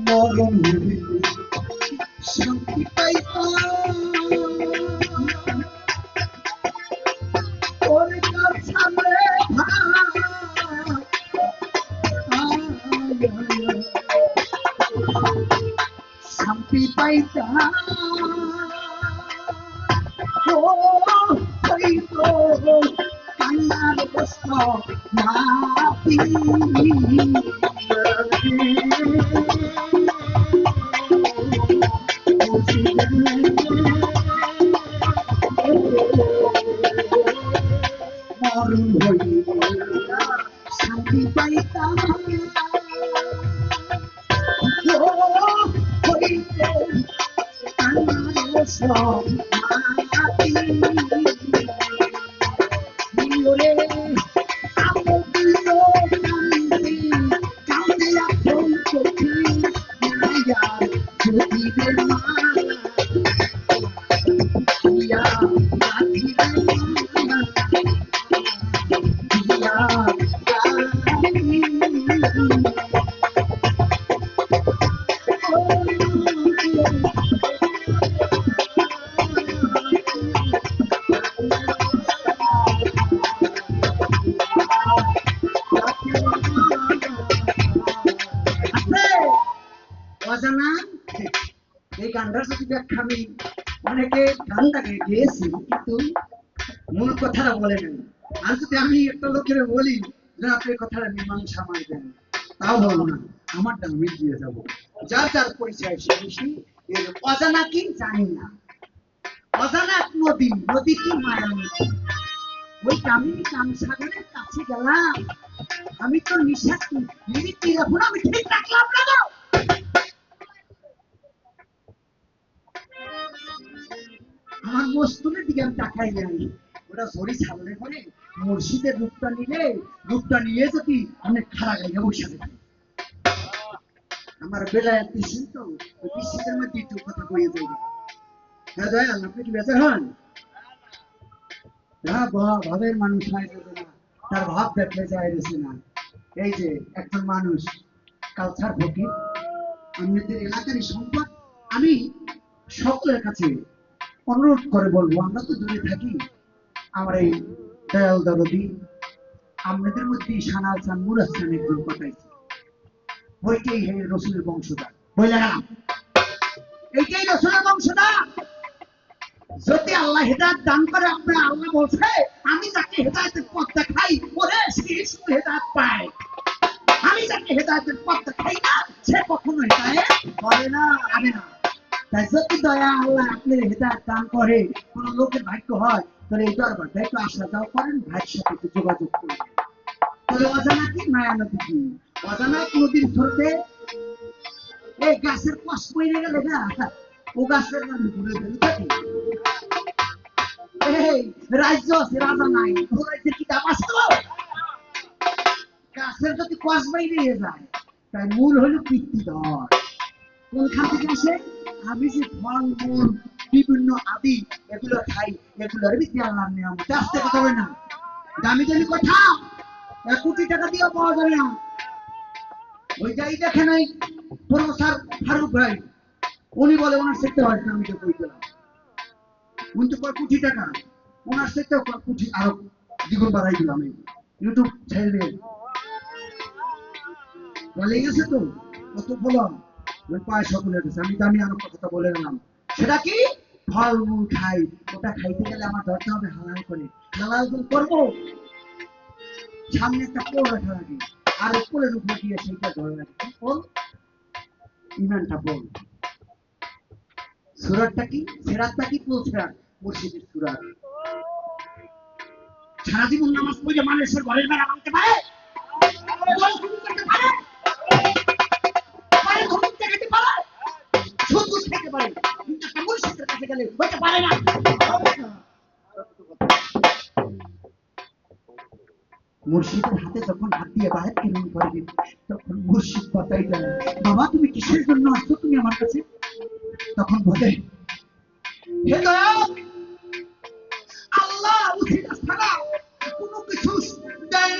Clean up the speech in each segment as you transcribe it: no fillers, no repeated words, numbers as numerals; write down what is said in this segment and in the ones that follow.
মরণ শান্তি পাইতাম ওর কাছে শান্তি পাইতাম ও হইতো কান্নার কষ্ট মাতি মরণ হইয়া শান্তি পাইতাম ও হইতো কান্নার কষ্ট মাতি ওরে আমো দিও কান্দি কান্দি এখন চোখে মায়ার জ্যোতিদের মা দিয়া রাখিবে দিয়া অজানা এই গানটার সাথে ব্যাখ্যা আমি অনেকে গানটাকে গেয়েছি কিন্তু মূল কথাটা বলে নেন আর যদি আমি একটা লোকের বলি যে আপনি কথাটা মীমাংসা মারবেন তাও বলবো না আমারটা আমি দিয়ে যাবো যার যার পরিচয় সে বেশি অজানা কি জানি না অজানা নদী নদী কি মায়া নদী ওই কামিনী কামসাগরের কাছে গেলাম আমি তো নিঃশ্বাস লিখি রাখুন আমি ঠিক রাখলাম না তো আমার মস্তুলের দিকে আমি তাকাই যাই ওটা সরি ছাড়লে পরে মুর্শিদের রূপটা নিয়ে যদি অনেক খারাপ হয়ে যাবো সাথে আমার বেলায় পিসি তো ওই পিসিদের মধ্যে একটু কথা কয়ে যাই হ্যাঁ দয়া আপনি কি বেঁচে হন ভাবের মানুষ হয় না তার ভাব দেখলে যায় না এই যে একজন মানুষ কালচার ফকির আমাদের এলাকারই সম্পদ আমি সকলের কাছে অনুরোধ করে বলবো আমরা তো দূরে থাকি আমার এই দয়াল দরদি আপনাদের মধ্যে সানাল চান মুরাদ চান একজন পাঠাইছে ওইটাই রসুলের বংশধর বলে গেলাম এইটাই রসুলের বংশধর যদি আল্লাহ হেদায়েত দান করে আপনার আল্লাহ বলছে আমি যাকে হেদায়েতের পথ দেখাই ওরে সে শুধু হেদায়েত পায় আমি যাকে হেদায়েতের পথ দেখাই না সে কখনো হেদায়েত করে না পাবে না তাই যদি দয়া আল্লাহ আপনার হেদায়েত দান করে কোন লোকের ভাগ্য হয় তাহলে এই দরবারটা একটু আসা যাওয়া করেন ভাইয়ের সাথে একটু যোগাযোগ করুন তাহলে অজানা কি মায়া নদী কি অজানা নদীর ধরতে এই গাছের কষ পড়ে গেলে না ও গাছের নামে ঘুরে ফেলে থাকে এই রাজ্য আছে রাজা নাই ও রাজ্যের কিতাব আছে গাছের যদি কষ বাইরে যায় তাই মূল হলো পিতৃধর কোনখান থেকে আসে আমি যে ফল মূল বিভিন্ন আদি এগুলো খাই এগুলোর ভিত্তি আল্লাহর নিয়ামত আসতে কথা হবে না দামি দামি কথা 1 কোটি টাকা দিয়ে পাওয়া যাবে না ওই যাই দেখে নাই প্রফেসর ফারুক ভাই উনি বলে ওনার শিখতে হয় আমি তো বই দিলাম উনি তো 1 কোটি টাকা ওনার শিখতেও 1 কোটি আরো দ্বিগুণ বাড়াই দিলাম আমি ইউটিউব ছেড়ে বলে গেছে তো কত বললাম ওই পায় সকলের কাছে আমি দামি আরো কথা বলে গেলাম সেটা কি ফল মূল খাই ওটা খাইতে গেলে আমার ধরতে হবে হালাল করে হালাল করবো সামনে একটা পোল রাখা লাগে আর পোলের উপর দিয়ে সেইটা ধরে রাখি পোল ইমানটা পোল সুরাতটা কি সেরাতটা কি পোল সেরাত মুর্শিদের সুরাত সারা জীবন নামাজ পড়ে মানুষের ঘরের বেড়া ভাঙতে পারে মুর্শিদের হাতে যখন হাত দিয়ে বাহির কেমন করবে তখন মুর্শিদ বাতাই দেয় বাবা তুমি কিসের জন্য আসছো তুমি আমার কাছে তখন বলে হে দয়াল আল্লাহ উচিত ছাড়া কোনো কিছু দেয়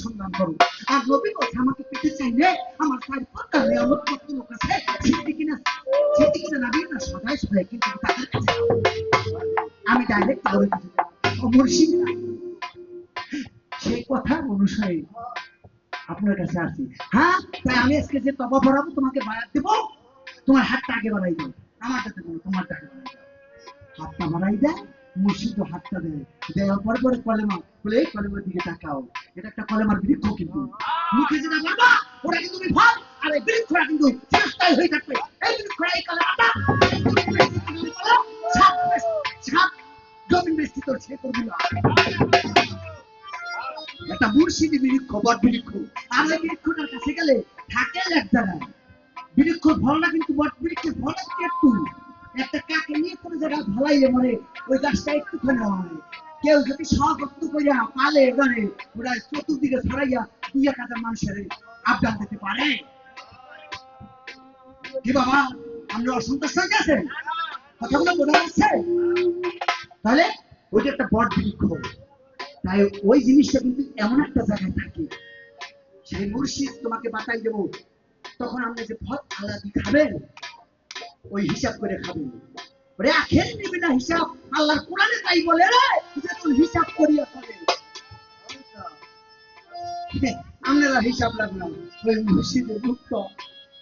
সন্ধান করো। আর নবী বলছে আমাকে পেতে চাইলে আমার চার প্রকার নিয়ামত কত লোক আছে, সিদ্দিকিনা নবী না সদাই সদাই, কিন্তু তাদের কাছে আমি ডাইরেক্ট কাউরে কিছু মুর্শিদ না। সেই কথা অনুসারে আপনার কাছে আসি। হ্যাঁ, তাই আমি আজকে যে তবা পড়াবো, তোমাকে বায়াত দেব, তোমার হাতটা আগে বাড়াই দাও, আমারটাতে বলো তোমারটা আগে বাড়াই দাও। হাতটা বাড়াই দেয়, মুর্শিদ হাতটা দেয়, দেওয়ার পরে পরে কলেমা বলে এই কলেমার দিকে তাকাও। এটা একটা কলেমার বৃক্ষ, কিন্তু মুখে যেটা বলবা ওটা কিন্তু বিফল, আর এই বৃক্ষটা কিন্তু চিরস্থায়ী হয়ে থাকবে। এই বৃক্ষটা এই কলেমাটা সাত সাত জমিন বেষ্টিত সে করবি না। একটা মুর্শিদি বৃক্ষ, বট বৃক্ষ, আর ওই বৃক্ষটার কাছে গেলে থাকে এক জায়গায়। বৃক্ষর ফলটা কিন্তু বট বৃক্ষের ফল একটু, একটা কাকে নিয়ে কোনো জায়গায় ফলাইলে মনে ওই গাছটা একটুখানি হয়। কেউ যদি সযত্ন করিয়া পালে এবারে ওরা চতুর্দিকে ছড়াইয়া 2-1000 মানুষের আবদান দিতে পারে। কি বাবা, আমরা অসন্তুষ্ট হয়ে গেছে? কথাগুলো বোঝা যাচ্ছে? তাহলে ওইটা একটা বট বৃক্ষ। তাই ওই জিনিসটা কিন্তু এমন একটা জায়গায় থাকে, সেই মুর্শিদ তোমাকে বাতাই দেবো, তখন আপনি যে ফল আলাদি খাবেন ওই হিসাব করে খাবেন। ওরে আখের নিবি না হিসাব, আল্লাহর কোরআনে তাই বলে রে, যে তুই হিসাব করিয়া খাবে। আপনারা হিসাব লাগলাম, ওই মুর্শিদের মুক্ত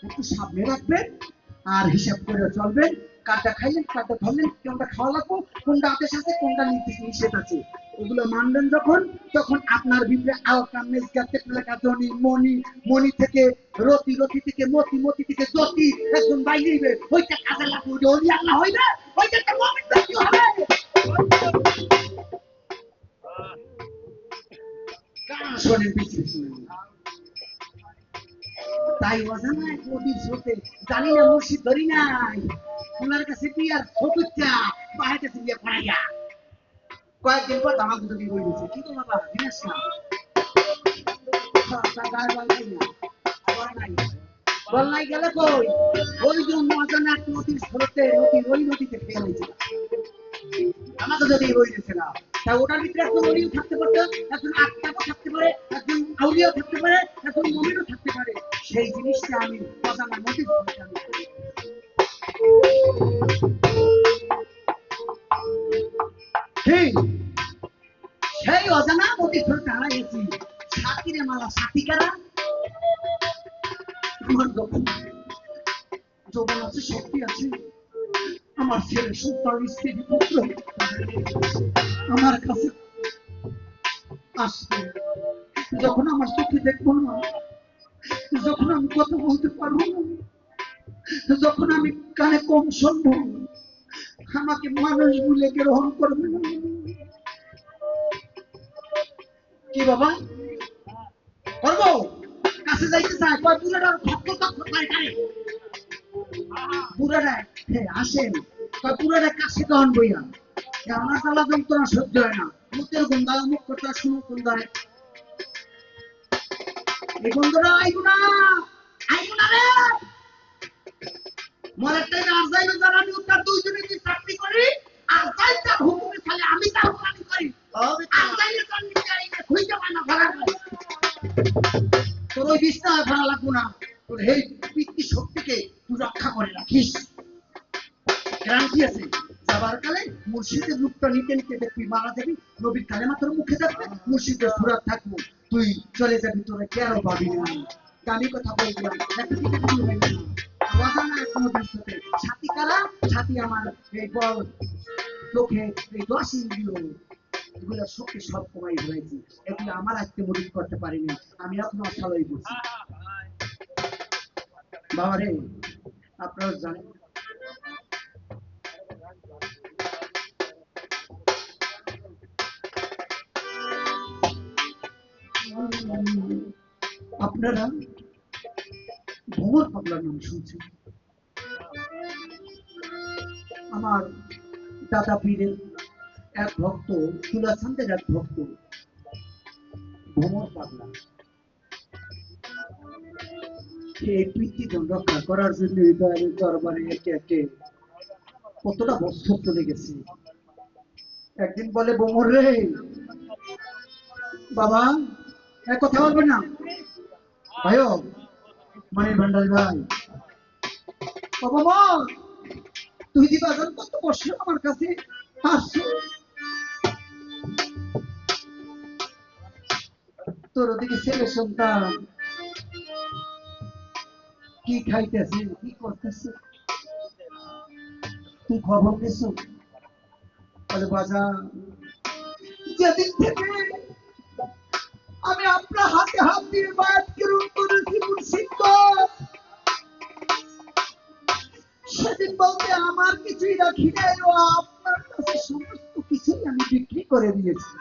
একটু সামনে রাখবেন আর হিসাব করে চলবেন। কাটা খাইলেন, কাটা ধরলেন, কোনটা খাওয়া লাগবো, কোনটা আদেশ আছে, কোনটা নিষেধ আছে, ওগুলো মানবেন যখন, তখন আপনার ভিতরে আলকা মেজগা তেটলেকা ধনী মণি, মণি থেকে রতি, রতি থেকে মতি, মতি থেকে জ্যোতি একজন বাইরে হইবে, ওইটা কাজে লাগবে, ওইটা ওলি আল্লাহ হইবে, ওইটা একটা মুমিন ব্যক্তি হবে। কারণ শোনেন, পিছিয়ে শুনেন। তাই অজানা এক নদীর স্রোতে, জানি না মুর্শিদ ধরি নাই, ওনার কাছে বিয়ার ছোটুচ্চা বাহের কাছে বিয়ে পড়াইয়া কয়েকদিন পর আমাকে যদি বই দিচ্ছে, কি তো বাবা জিনিস না বললাই গেলে কই, ওই জন্য অজানা এক নদীর স্রোতে নদীর ওই নদীতে ফেলেছে, আমাকে যদি বই দিচ্ছে না। তা ওটার ভিতরে একজন অলিও থাকতে পারতো, একজন আত্মাও থাকতে পারে, একজন আউলিয়াও থাকতে পারে, একজন মুমিনও থাকতে পারে। সেই জিনিসটা আমি অজানা নদীর স্রোতে আমি ঠিক সেই অজানা নদীর স্রোতে হারাইছি। সাথীরে মালা সাথী কারা, আমার যৌবন আছে, শক্তি আছে, আমার ছেলে সন্তান স্ত্রী পুত্র আমার কাছে আসবে, যখন আমার চোখে দেখবো না, যখন আমি কথা বলতে পারবো না, যখন আমি কানে কম শুনবো, আমাকে মানুষ বলে গ্রহণ করবে না। কি বাবা করবো? কাছে যাইতে চায়, কয় বুড়াটা বুড়াটা আসেন, কয় বুড়াটা কাছে তখন বইয়া, আমার জ্বালা যন্ত্রণা সহ্য হয় না, মুখের গন্ধায়, মুখ কথা শুনো গন্ধায়, এই গন্ধটা আইবো না, আইবো না রে। মরেরটাই আর যাইবে যারা, আমি তার দুইজনে কি চাকরি করি, আর যাই তার হুকুমে খালি আমি তার হুকুমি করি, আর যাইলে তার নিচে আইনে খুঁজতে পায় না ভাড়া করে। তোর ওই বিস্তার ভাড়া লাগবো না, তোর এই পিতৃ শক্তিকে তুই রক্ষা করে রাখিস। গ্যারান্টি আছে, যাবার কালে মুর্শিদের রূপটা নিতে নিতে দেখবি মারা যাবি, নবীর কালেমা তোর মুখে থাকবে, মুর্শিদের সুরাত থাকবো, তুই চলে যাবি, তোরা কেন পাবি না। আমি কথা বলছিলাম অজানা এক নদীর সাথে সাথী কারা, সাথী আমার এই বল চোখে এই 10 ইন্দ্রিয়, এগুলো শক্তি সব কমাই হয়েছি, এগুলো আমার আজকে মরিত করতে পারিনি, আমি এখনো অসালই করছি। বাবা রে, আপনারা জানেন আপনারা ভ্রমর পাগলার নাম শুনছেন? আমার দাদা পীরের এক ভক্ত, তুলাচাঁদের এক ভক্ত ভ্রমর পাগলা, এই পিতৃজন রক্ষা করার জন্য দরবারে একে একে কতটা বছর চলে গেছে। একদিন বলে, ভ্রমর রে বাবা, এক কথা বলবেন না ভাইও, মনির ভান্ডারী ভাই। ও বাবা, তুই দিবা জান কত বছর আমার কাছে আসছো, তোর ওদিকে ছেলে সন্তান কি খাইতেছে কি করতেছে, তুই খবর নিছো? বলে বাজার, যেদিন থেকে আমি আপনার হাতে হাত দিয়ে বায়াত গ্রহণ করেছি মুর্শিদ, সেদিন বলতে আমার কিছুই রাখি নাই, ও আপনার কাছে সমস্ত কিছুই আমি বিক্রি করে দিয়েছি।